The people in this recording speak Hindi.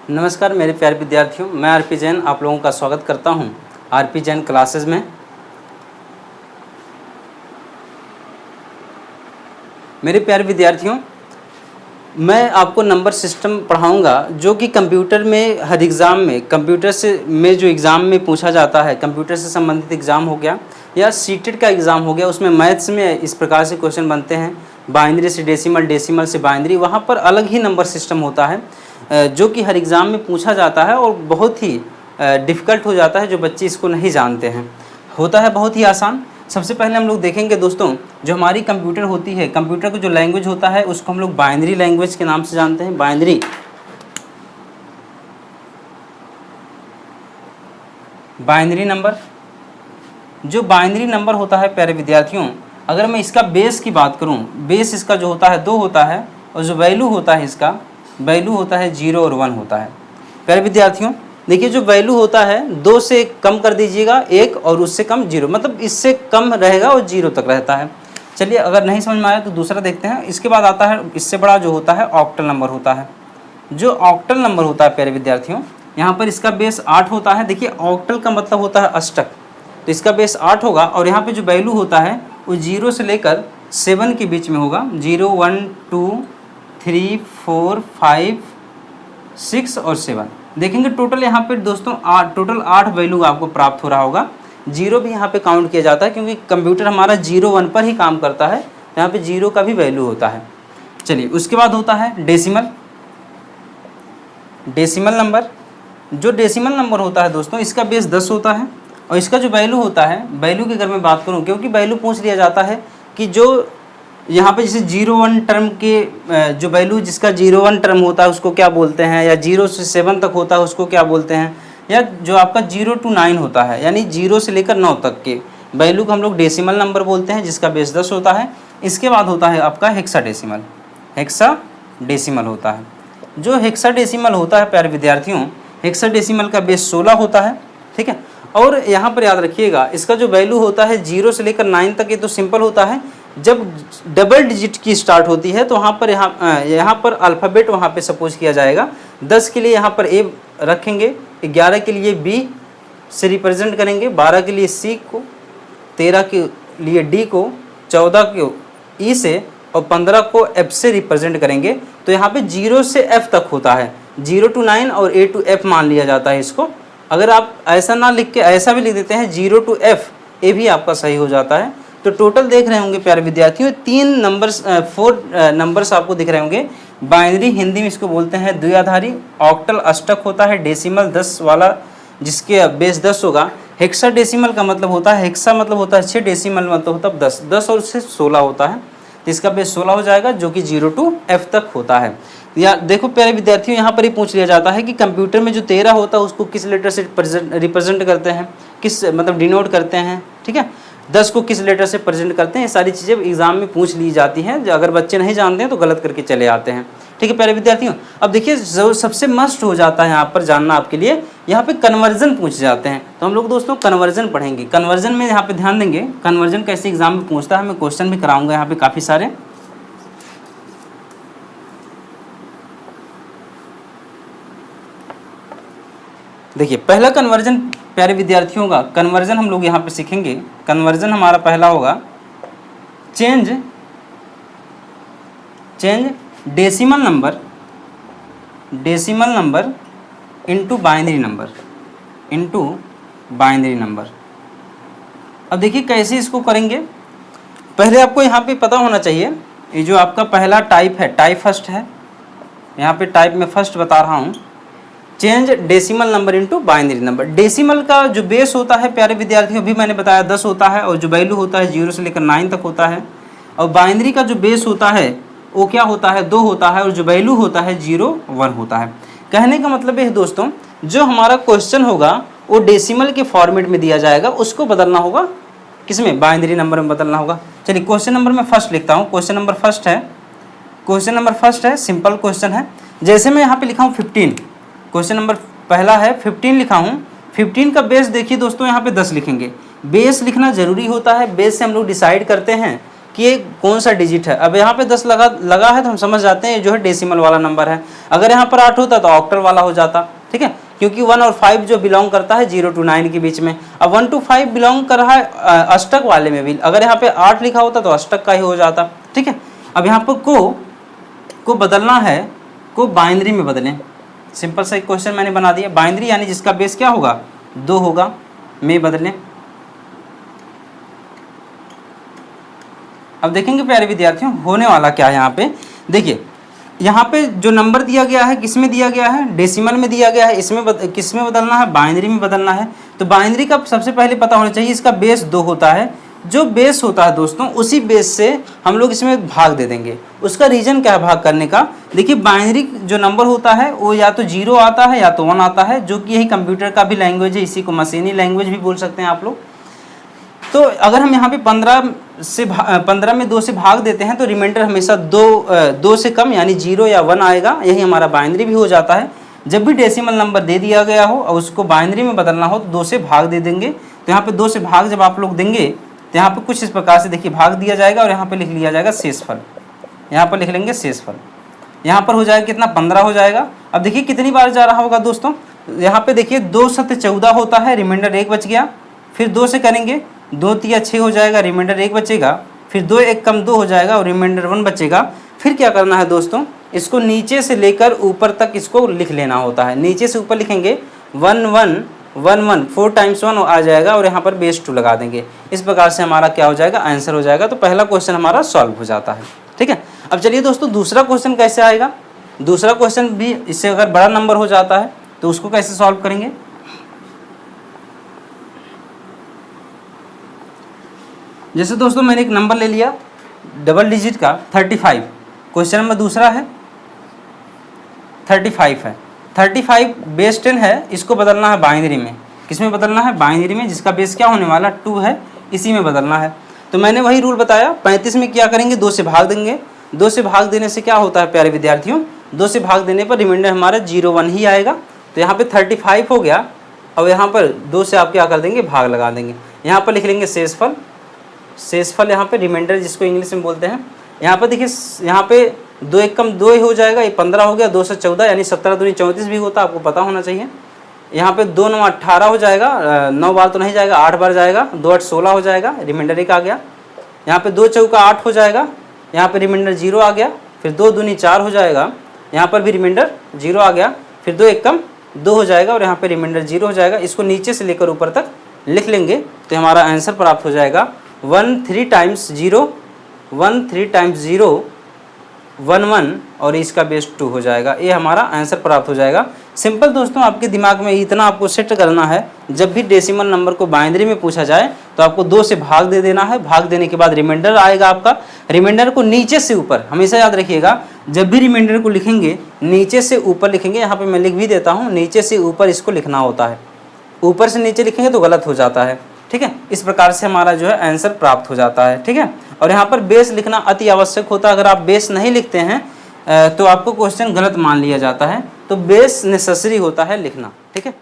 नमस्कार मेरे प्यारे विद्यार्थियों, मैं आरपी जैन आप लोगों का स्वागत करता हूं आरपी जैन क्लासेस में। मेरे प्यारे विद्यार्थियों, मैं आपको नंबर सिस्टम पढ़ाऊंगा जो कि कंप्यूटर में हर एग्ज़ाम में कंप्यूटर से में जो एग्ज़ाम में पूछा जाता है, कंप्यूटर से संबंधित एग्ज़ाम हो गया या सीटेट का एग्ज़ाम हो गया, उसमें मैथ्स में इस प्रकार से क्वेश्चन बनते हैं। बाइनरी से डेसिमल, डेसिमल से बाइनरी, वहाँ पर अलग ही नंबर सिस्टम होता है जो कि हर एग्ज़ाम में पूछा जाता है और बहुत ही डिफ़िकल्ट हो जाता है जो बच्चे इसको नहीं जानते हैं। होता है बहुत ही आसान। सबसे पहले हम लोग देखेंगे दोस्तों, जो हमारी कंप्यूटर होती है, कंप्यूटर का जो लैंग्वेज होता है उसको हम लोग बाइनरी लैंग्वेज के नाम से जानते हैं। बाइनरी नंबर, जो बाइनरी नंबर होता है प्यारे विद्यार्थियों, अगर मैं इसका बेस की बात करूं, बेस इसका जो होता है 2 होता है और जो वैल्यू होता है इसका वैल्यू होता है 0 और 1 होता है। प्यारे विद्यार्थियों देखिए, जो वैल्यू होता है 2 से कम कर दीजिएगा 1 और उससे कम 0, मतलब इससे कम रहेगा और 0 तक रहता है। चलिए, अगर नहीं समझ में आया तो दूसरा देखते हैं। इसके बाद आता है इससे बड़ा जो होता है ऑक्टल नंबर होता है। जो ऑक्टल नंबर होता है प्यारे विद्यार्थियों, यहाँ पर इसका बेस 8 होता है। देखिए, ऑक्टल का मतलब होता है अष्टक, तो इसका बेस 8 होगा और यहाँ पे जो वैल्यू होता है वो 0 से लेकर 7 के बीच में होगा। 0, 1, 2, 3, 4, 5, 6 और 7 देखेंगे। टोटल यहाँ पे दोस्तों टोटल 8 वैल्यू आपको प्राप्त हो रहा होगा। 0 भी यहाँ पे काउंट किया जाता है क्योंकि कंप्यूटर हमारा 0, 1 पर ही काम करता है, यहाँ पे 0 का भी वैल्यू होता है। चलिए, उसके बाद होता है डेसिमल। डेसिमल नंबर, जो डेसिमल नंबर होता है दोस्तों, इसका बेस 10 होता है और इसका जो वैल्यू होता है, वैल्यू की अगर मैं बात करूँ, क्योंकि वैल्यू पूछ लिया जाता है कि जो यहाँ पे जैसे 0-1 टर्म के जो वैल्यू जिसका 0-1 टर्म होता है उसको क्या बोलते हैं, या 0 से 7 तक होता है उसको क्या बोलते हैं, या जो आपका 0 to 9 होता है यानी 0 से लेकर 9 तक के वैल्यू को हम लोग डेसिमल नंबर बोलते हैं, जिसका बेस 10 होता है। इसके बाद होता है आपका हेक्साडेसिमल। हेक्साडेसिमल होता है, जो हेक्साडेसिमल होता है प्यारे विद्यार्थियों, हेक्साडेसिमल का बेस 16 होता है। ठीक है, और यहाँ पर याद रखिएगा इसका जो वैल्यू होता है 0 से लेकर 9 तक, ये तो सिंपल होता है। जब डबल डिजिट की स्टार्ट होती है तो वहाँ पर यहाँ पर अल्फ़ाबेट वहाँ पे सपोज किया जाएगा। 10 के लिए यहाँ पर ए रखेंगे, 11 के लिए बी से रिप्रेजेंट करेंगे, 12 के लिए सी को, 13 के लिए डी को, 14 को ई से और 15 को एफ से रिप्रेजेंट करेंगे। तो यहाँ पे 0 से एफ तक होता है, 0 to 9 और ए टू एफ मान लिया जाता है इसको। अगर आप ऐसा ना लिख के ऐसा भी लिख देते हैं 0 to एफ, ए भी आपका सही हो जाता है। तो टोटल देख रहे होंगे प्यारे विद्यार्थियों 4 नंबर्स आपको दिख रहे होंगे। बाइनरी हिंदी में इसको बोलते हैं द्विआधारी, ऑक्टल अष्टक होता है, डेसिमल 10 वाला जिसके बेस 10 होगा। हेक्साडेसिमल का मतलब होता है, हेक्सा मतलब होता है 6, डेसिमल मतलब होता है 10, 10 और उससे 16 होता है, तो इसका बेस 16 हो जाएगा जो कि 0 to F तक होता है। या देखो प्यारे विद्यार्थियों, यहाँ पर ही पूछ लिया जाता है कि कंप्यूटर में जो 13 होता है उसको किस लेटर से रिप्रेजेंट करते हैं, किस मतलब डिनोट करते हैं। ठीक है, 10 को किस लेटर से प्रेजेंट करते हैं, ये सारी चीज़ें एग्जाम में पूछ ली जाती हैं। अगर बच्चे नहीं जानते हैं तो गलत करके चले आते हैं। ठीक है प्यारे विद्यार्थियों, अब देखिए जो सबसे मस्ट हो जाता है यहाँ पर जानना आपके लिए, यहाँ पे कन्वर्जन पूछ जाते हैं। तो हम लोग दोस्तों कन्वर्जन पढ़ेंगे। कन्वर्जन में यहाँ पे ध्यान देंगे, कन्वर्जन कैसे एग्जाम में पूछता है, मैं क्वेश्चन भी कराऊंगा यहाँ पे काफ़ी सारे। देखिए, पहला कन्वर्जन प्यारे विद्यार्थियों का, कन्वर्जन हम लोग यहाँ पे सीखेंगे। कन्वर्जन हमारा पहला होगा change decimal number into binary number. अब देखिए कैसे इसको करेंगे। पहले आपको यहाँ पे पता होना चाहिए, ये जो आपका पहला टाइप है, टाइप फर्स्ट है, यहाँ पे टाइप में फर्स्ट बता रहा हूँ, change decimal number into binary number. Decimal का जो बेस होता है प्यारे विद्यार्थियों, भी मैंने बताया 10 होता है और जो वैल्यू होता है 0 से लेकर 9 तक होता है। और बाइनरी का जो बेस होता है वो क्या होता है, 2 होता है और जो वैल्यू होता है 0, 1 होता है। कहने का मतलब ये है दोस्तों, जो हमारा क्वेश्चन होगा वो डेसिमल के फॉर्मेट में दिया जाएगा, उसको बदलना होगा किसमें, बाइनरी नंबर में बदलना होगा। चलिए क्वेश्चन नंबर में फर्स्ट लिखता हूँ। क्वेश्चन नंबर फर्स्ट है, सिंपल क्वेश्चन है। जैसे मैं यहाँ पे लिखा हूँ 15, क्वेश्चन नंबर पहला है 15 लिखा हूँ। 15 का बेस देखिए दोस्तों, यहाँ पे 10 लिखेंगे। बेस लिखना जरूरी होता है, बेस से हम लोग डिसाइड करते हैं कि ये कौन सा डिजिट है। अब यहाँ पे 10 लगा है तो हम समझ जाते हैं ये जो है डेसिमल वाला नंबर है। अगर यहाँ पर 8 होता तो ऑक्टल वाला हो जाता, ठीक है, क्योंकि 1 और 5 जो बिलोंग करता है 0 to 9 के बीच में। अब 1 to 5 बिलोंग कर रहा है अष्टक वाले में भी, अगर यहाँ पे 8 लिखा होता तो अष्टक का ही हो जाता, ठीक है। अब यहाँ पर को बदलना है, को बाइनरी में बदलें। सिंपल सा एक क्वेश्चन मैंने बना दिया, बाइनरी यानी जिसका बेस क्या होगा 2 होगा, में बदलें। अब देखेंगे प्यारे विद्यार्थियों होने वाला क्या है। यहाँ पे देखिए, यहाँ पे जो नंबर दिया गया है किस में दिया गया है, डेसिमल में दिया गया है। इसमें किस में बदलना है, बाइनरी में बदलना है। तो बाइनरी का सबसे पहले पता होना चाहिए, इसका बेस 2 होता है। जो बेस होता है दोस्तों, उसी बेस से हम लोग इसमें भाग दे देंगे। उसका रीजन क्या है भाग करने का, देखिए बाइनरी जो नंबर होता है वो या तो 0 आता है या तो 1 आता है, जो कि यही कंप्यूटर का भी लैंग्वेज है, इसी को मशीनी लैंग्वेज भी बोल सकते हैं आप लोग। तो अगर हम यहाँ पे 15 में 2 से भाग देते हैं तो रिमाइंडर हमेशा 2 से कम यानी 0 या 1 आएगा, यही हमारा बाइनरी भी हो जाता है। जब भी डेसिमल नंबर दे दिया गया हो और उसको बाइनरी में बदलना हो तो 2 से भाग दे देंगे। तो यहाँ पे 2 से भाग जब आप लोग देंगे तो यहाँ पे कुछ इस प्रकार से देखिए भाग दिया जाएगा और यहाँ पे लिख लिया जाएगा शेषफल। यहाँ पर लिख लेंगे शेषफल, यहाँ पर हो जाएगा कितना 15 हो जाएगा। अब देखिए कितनी बार जा रहा होगा दोस्तों, यहाँ पे देखिए 2 7 14 होता है, रिमाइंडर 1 बच गया। फिर 2 से करेंगे 2 3 6 हो जाएगा, रिमाइंडर 1 बचेगा। फिर 2 1 कम 2 हो जाएगा और रिमाइंडर 1 बचेगा। फिर क्या करना है दोस्तों, इसको नीचे से लेकर ऊपर तक इसको लिख लेना होता है। नीचे से ऊपर लिखेंगे 1 1 1 1, 4 टाइम्स 1 आ जाएगा और यहाँ पर बेस 2 लगा देंगे। इस प्रकार से हमारा क्या हो जाएगा, आंसर हो जाएगा। तो पहला क्वेश्चन हमारा सॉल्व हो जाता है, ठीक है। अब चलिए दोस्तों दूसरा क्वेश्चन कैसे आएगा। दूसरा क्वेश्चन भी इससे अगर बड़ा नंबर हो जाता है तो उसको कैसे सॉल्व करेंगे। जैसे दोस्तों मैंने एक नंबर ले लिया डबल डिजिट का 35, क्वेश्चन नंबर दूसरा है 35 है। 35 बेस 10 है, इसको बदलना है बाइनरी में। किस में बदलना है, बाइनरी में, जिसका बेस क्या होने वाला 2 है, इसी में बदलना है। तो मैंने वही रूल बताया, 35 में क्या करेंगे 2 से भाग देंगे। 2 से भाग देने से क्या होता है प्यारे विद्यार्थियों, 2 से भाग देने पर रिमाइंडर हमारा 0 1 ही आएगा। तो यहाँ पे 35 हो गया। और यहाँ पर 2 से आप क्या कर देंगे, भाग लगा देंगे। यहाँ पर लिख लेंगे शेषफल। शेषफल यहाँ पे रिमाइंडर जिसको इंग्लिश में बोलते हैं। यहाँ पर देखिए, यहाँ पे 2 1 कम 2 हो जाएगा, ये 15 हो गया। 2 से 14 यानी 17 दूनी 34 भी होता है, आपको पता होना चाहिए। यहाँ पे 2 9 18 हो जाएगा, 9 बार तो नहीं जाएगा, 8 बार जाएगा। 2 8 16 हो जाएगा, रिमाइंडर 1 आ गया। यहाँ पे 2 चौका 8 हो जाएगा, यहाँ पे रिमाइंडर 0 आ गया। फिर 2 दूनी 4 हो जाएगा, यहाँ पर भी रिमाइंडर 0 आ गया। फिर 2 1 कम 2 हो जाएगा और यहाँ पे रिमाइंडर 0 हो जाएगा। इसको नीचे से लेकर ऊपर तक लिख लेंगे तो हमारा आंसर प्राप्त हो जाएगा 1 3 टाइम्स 0 1 3 टाइम्स 0 1 1 और इसका बेस 2 हो जाएगा। ये हमारा आंसर प्राप्त हो जाएगा। सिंपल दोस्तों, आपके दिमाग में इतना आपको सेट करना है, जब भी डेसिमल नंबर को बाइनरी में पूछा जाए तो आपको 2 से भाग दे देना है। भाग देने के बाद रिमाइंडर आएगा आपका। रिमाइंडर को नीचे से ऊपर, हमेशा याद रखिएगा, जब भी रिमाइंडर को लिखेंगे नीचे से ऊपर लिखेंगे। यहाँ पे मैं लिख भी देता हूँ, नीचे से ऊपर इसको लिखना होता है। ऊपर से नीचे लिखेंगे तो गलत हो जाता है, ठीक है। इस प्रकार से हमारा जो है आंसर प्राप्त हो जाता है, ठीक है। और यहाँ पर बेस लिखना अति आवश्यक होता है। अगर आप बेस नहीं लिखते हैं तो आपको क्वेश्चन गलत मान लिया जाता है। तो बेस नेसेसरी होता है लिखना, ठीक है।